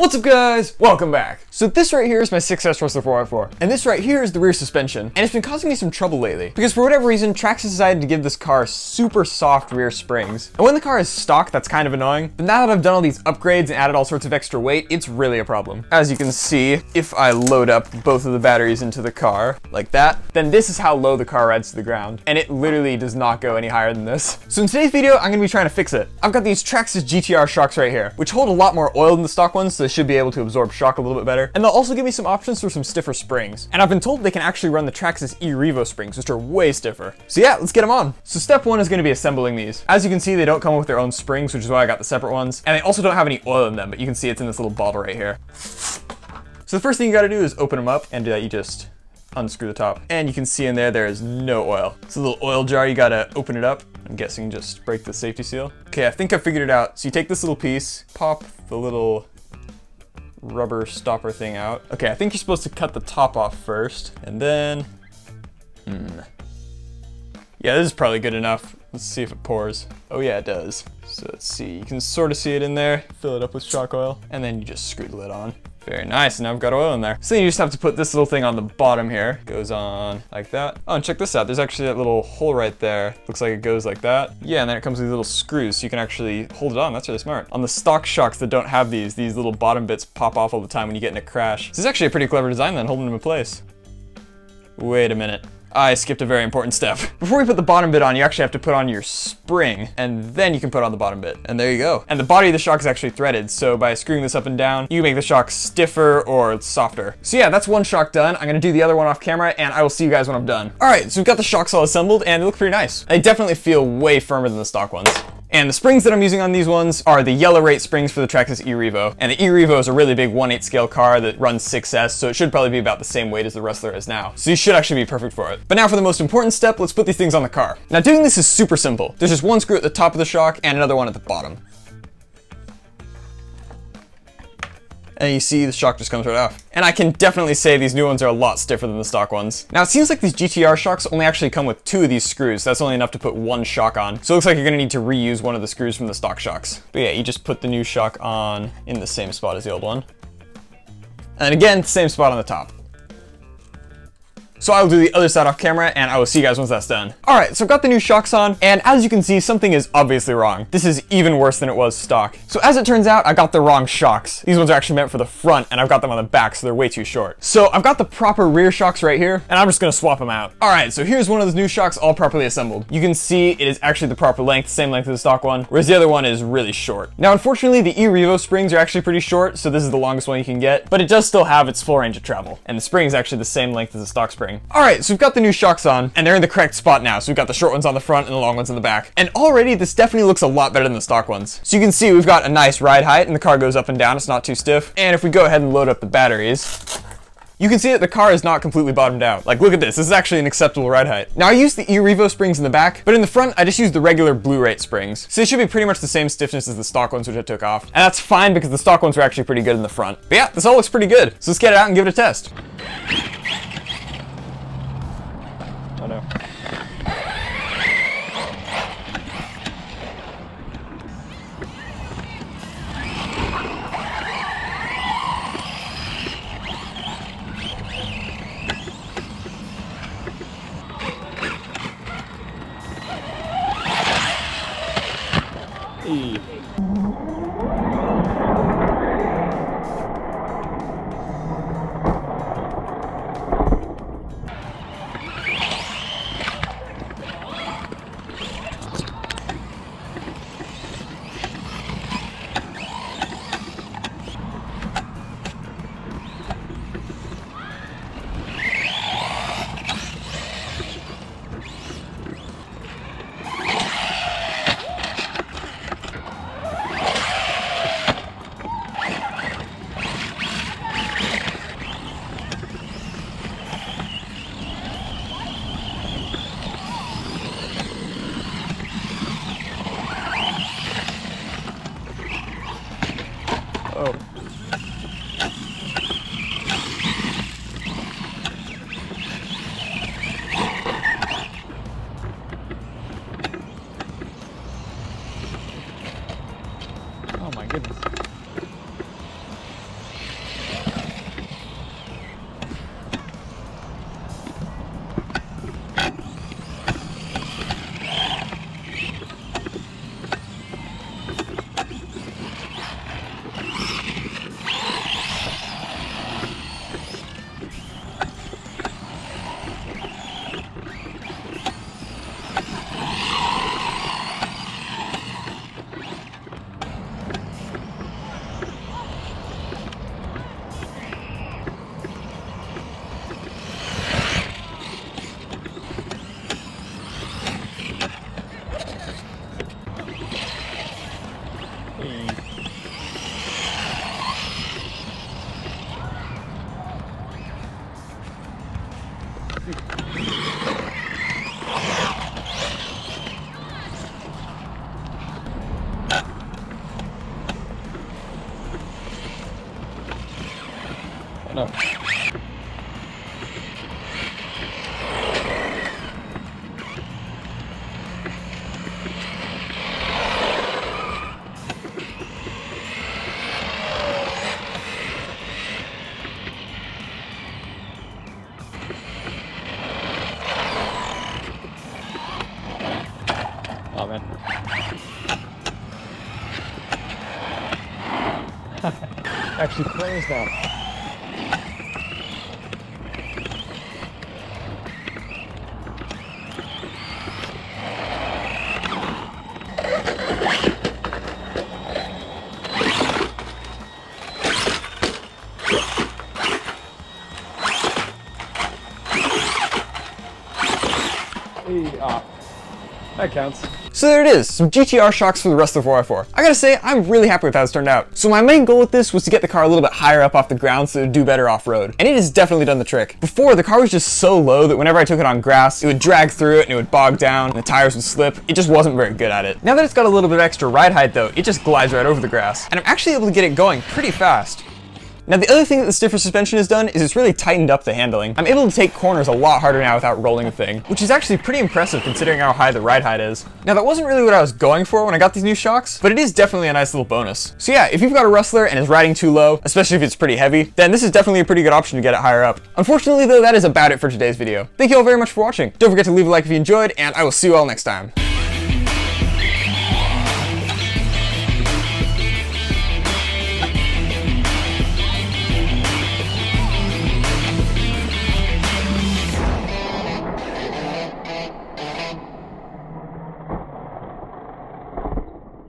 What's up guys? Welcome back. So this right here is my 6S Rustler 4x4, and this right here is the rear suspension, and it's been causing me some trouble lately, because for whatever reason, Traxxas decided to give this car super soft rear springs. And when the car is stock, that's kind of annoying, but now that I've done all these upgrades and added all sorts of extra weight, it's really a problem. As you can see, if I load up both of the batteries into the car, like that, then this is how low the car rides to the ground, and it literally does not go any higher than this. So in today's video, I'm gonna be trying to fix it. I've got these Traxxas GTR shocks right here, which hold a lot more oil than the stock ones, so they should be able to absorb shock a little bit better. And they'll also give me some options for some stiffer springs. And I've been told they can actually run the Traxxas E Revo springs, which are way stiffer. So yeah, let's get them on. So step one is gonna be assembling these. As you can see, they don't come with their own springs, which is why I got the separate ones. And they also don't have any oil in them, but you can see it's in this little bottle right here. So the first thing you gotta do is open them up, and you just unscrew the top. And you can see in there is no oil. It's a little oil jar, you gotta open it up. I'm guessing just break the safety seal. Okay, I think I figured it out. So you take this little piece, pop the little rubber stopper thing out. Okay, I think you're supposed to cut the top off first, and then, yeah, this is probably good enough. Let's see if it pours. Oh yeah, it does. So let's see, you can sort of see it in there. Fill it up with shock oil, and then you just screw the lid on. Very nice, and now I've got oil in there. So then you just have to put this little thing on the bottom here. Goes on like that. Oh, and check this out. There's actually that little hole right there. Looks like it goes like that. Yeah, and then it comes with these little screws, so you can actually hold it on. That's really smart. On the stock shocks that don't have these little bottom bits pop off all the time when you get in a crash. This is actually a pretty clever design then, holding them in place. Wait a minute. I skipped a very important step. Before we put the bottom bit on, you actually have to put on your spring, and then you can put on the bottom bit. And there you go. And the body of the shock is actually threaded, so by screwing this up and down, you can make the shock stiffer or softer. So yeah, that's one shock done. I'm gonna do the other one off camera, and I will see you guys when I'm done. All right, so we've got the shocks all assembled, and they look pretty nice. They definitely feel way firmer than the stock ones. And the springs that I'm using on these ones are the yellow rate springs for the Traxxas E Revo. And the E Revo is a really big 1/8 scale car that runs 6S, so it should probably be about the same weight as the Rustler is now. So you should actually be perfect for it. But now for the most important step, let's put these things on the car. Now doing this is super simple. There's just one screw at the top of the shock and another one at the bottom. And you see the shock just comes right off. And I can definitely say these new ones are a lot stiffer than the stock ones. Now it seems like these GTR shocks only actually come with 2 of these screws. That's only enough to put 1 shock on. So it looks like you're gonna need to reuse one of the screws from the stock shocks. But yeah, you just put the new shock on in the same spot as the old one. And again, same spot on the top. So I will do the other side off camera, and I will see you guys once that's done. All right, so I've got the new shocks on, and as you can see, something is obviously wrong. This is even worse than it was stock. So as it turns out, I got the wrong shocks. These ones are actually meant for the front, and I've got them on the back, so they're way too short. So I've got the proper rear shocks right here, and I'm just gonna swap them out. All right, so here's one of those new shocks all properly assembled. You can see it is actually the proper length, same length as the stock one, whereas the other one is really short. Now, unfortunately, the E Revo springs are actually pretty short, so this is the longest one you can get, but it does still have its full range of travel, and the spring is actually the same length as the stock spring. All right, so we've got the new shocks on, and they're in the correct spot now. So we've got the short ones on the front and the long ones in the back. And already this definitely looks a lot better than the stock ones. So you can see we've got a nice ride height, and the car goes up and down. It's not too stiff. And if we go ahead and load up the batteries, you can see that the car is not completely bottomed out. Like, look at this. This is actually an acceptable ride height. Now, I used the E Revo springs in the back, but in the front, I just used the regular blue rate springs. So they should be pretty much the same stiffness as the stock ones, which I took off. And that's fine because the stock ones were actually pretty good in the front. But yeah, this all looks pretty good. So let's get it out and give it a test. Oh no. Hey. No. Oh man. Actually cranes now. That counts. So there it is, some GTR shocks for the Rustler 4x4. I gotta say, I'm really happy with how it's turned out. So my main goal with this was to get the car a little bit higher up off the ground so it would do better off-road. And it has definitely done the trick. Before, the car was just so low that whenever I took it on grass, it would drag through it and it would bog down and the tires would slip. It just wasn't very good at it. Now that it's got a little bit of extra ride height though, it just glides right over the grass. And I'm actually able to get it going pretty fast. Now the other thing that the stiffer suspension has done is it's really tightened up the handling. I'm able to take corners a lot harder now without rolling the thing, which is actually pretty impressive considering how high the ride height is. Now that wasn't really what I was going for when I got these new shocks, but it is definitely a nice little bonus. So yeah, if you've got a Rustler and is riding too low, especially if it's pretty heavy, then this is definitely a pretty good option to get it higher up. Unfortunately though, that is about it for today's video. Thank you all very much for watching. Don't forget to leave a like if you enjoyed, and I will see you all next time.